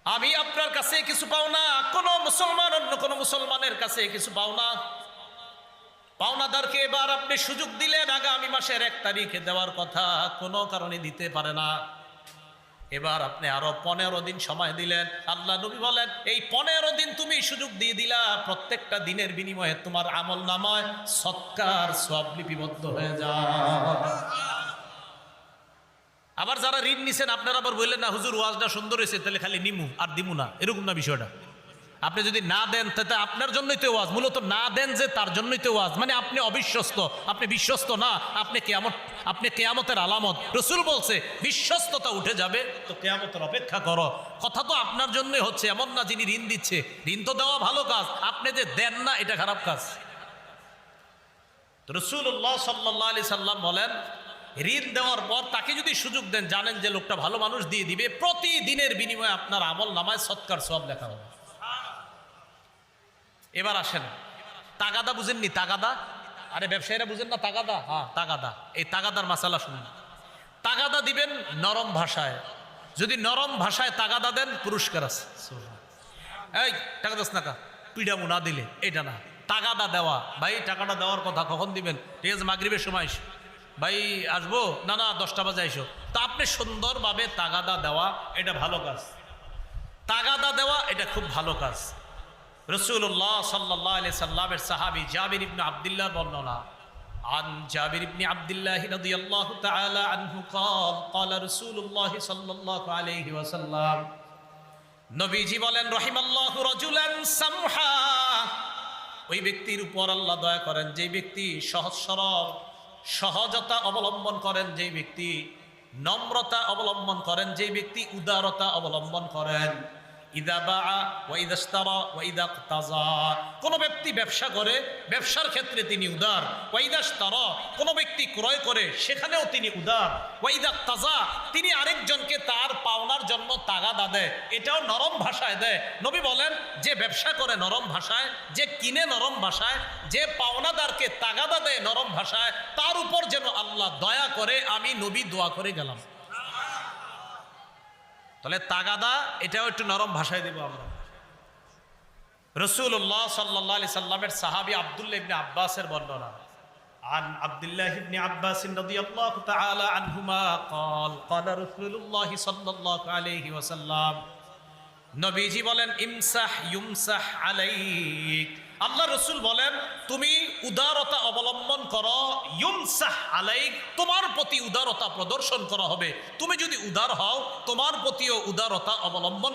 আমি আপনার কাছে কিছু পাও না, কোনো মুসলমান অন্য কোনো মুসলমানের কাছে কিছু পাও না। পাওনাদারকে এবার আপনি সুযোগ দিলেন, আগামী মাসের 1 তারিখে দেওয়ার কথা, কোনো কারণে দিতে পারে না। এবার আপনি আরো 15 দিন সময় দিলেন। আল্লাহ নবী বলেন, এই 15 দিন তুমি সুযোগ দিয়ে দিলা, প্রত্যেকটা দিনের বিনিময়ে তোমার আমল নামায় সৎকার সওয়াব লিপিবদ্ধ হয়ে যায়। আবার যারা ঋণ নিছেন আপনারা আবার বললেন না হুজুর ওয়াজটা সুন্দর হয়েছে, তাহলে খালি নিমু আর দিমু না, এরকম না বিষয়টা। আপনি যদি না দেন তাতে আপনার জন্যই তো ওয়াজ, মূলত না দেন যে তার জন্যই তো ওয়াজ, মানে আপনি অবিশ্বস্ত, আপনি বিশ্বস্ত না, আপনি কেয়ামতের আলামত। রসুল বলছে বিশ্বস্ততা উঠে যাবে তো কেয়ামতের অপেক্ষা করো। কথা তো আপনার জন্যই হচ্ছে, এমন না যিনি ঋণ দিচ্ছে। ঋণ তো দেওয়া ভালো কাজ, আপনি যে দেন না এটা খারাপ কাজ। রাসূলুল্লাহ সাল্লাল্লাহু আলাইহি সাল্লাম বলেন, ঋণ দেওয়ার পর তাকে যদি সুযোগ দেন, জানেন যে লোকটা ভালো মানুষ, দিয়ে দিবে, প্রতিদিনের বিনিময়ে আপনার আমল নামায় সৎকার সওয়াব লেখা হবে। এবার আসেন, তাগাদা বুঝেননি? তাগাদা, আরে ব্যবসায়ীরা বুঝেন না তাগাদা? হ্যাঁ তাগাদা। এই তাগাদার মাসালা শুনুন। তাগাদা দিবেন নরম ভাষায়। যদি নরম ভাষায় তাগাদা দেন পুরস্কার আছে। এই টাকা দাস নাকা, পিডামু না দিলে এটা না। তাগাদা দেওয়া, ভাই টাকাটা দেওয়ার কথা কখন দিবেন? ঠিক আছে মাগরিবের সময় এসো। ভাই আসবো না, না 10টা বাজে এসো। তা আপনি সুন্দরভাবে তাগাদা দেওয়া, এটা ভালো কাজ। তাগাদা দেওয়া এটা খুব ভালো কাজ। রাসূলুল্লাহ সাল্লাল্লাহু আলাইহি সাল্লামের সাহাবী জাবির ইবনে আব্দুল্লাহ বর্ণনা, আন জাবির ইবনে আব্দুল্লাহ রাদিয়াল্লাহু তাআলা আনহু قال قال رسول الله সাল্লাল্লাহু আলাইহি ওয়াসাল্লাম, নবীজি বলেন, রহিমাল্লাহু রাজুলান সামহা, ওই ব্যক্তির উপর আল্লাহ দয়া করেন যেই ব্যক্তি সহজ সরল, সহজতা অবলম্বন করেন, যেই ব্যক্তি নম্রতা অবলম্বন করেন, যেই ব্যক্তি উদারতা অবলম্বন করেন। ইদা বাআ ওয়া ইদা ইশতারা ওয়া ইদা ইক্তাজা, কোন ব্যক্তি ব্যবসা করে, ব্যবসার ক্ষেত্রে তিনি উদার। ওয়া ইদা ইশতারা, কোন ব্যক্তি ক্রয় করে, সেখানেও তিনি উদার। ওয়া ইদা ইক্তাজা, তিনি আরেকজনকে তার পাওনার জন্য তাগাদা দেয়, এটাও নরম ভাষায় দেয়। নবী বলেন, যে ব্যবসা করে নরম ভাষায়, যে কিনে নরম ভাষায়, যে পাওনাদারকে তাগাদা দেয় নরম ভাষায়, তার উপর যেন আল্লাহ দয়া করে, আমি নবী দোয়া করে গেলাম। তাহলে তাগাদা এটাও একটু নরম ভাষায় দেব আমরা। রাসূলুল্লাহ সাল্লাল্লাহু আলাইহি সাল্লামের সাহাবী আব্দুল্লাহ ইবনে আব্বাসের বর্ণনা, আন আব্দুল্লাহ ইবনে আব্বাস রাদিয়াল্লাহু তাআলা আনহুমা قال قال রাসূলুল্লাহ সাল্লাল্লাহু আলাইহি ওয়াসাল্লাম, নবীজি বলেন, ইমসাহ ইউমসাহ আলাইক, আল্লাহ রসুল বলেন তুমি উদারতা অবলম্বন করো, ইউমসাহ আলাইক, তোমার প্রতি উদারতা প্রদর্শন করা হবে। তুমি যদি উদার হও, তোমার প্রতিও উদারতা অবলম্বন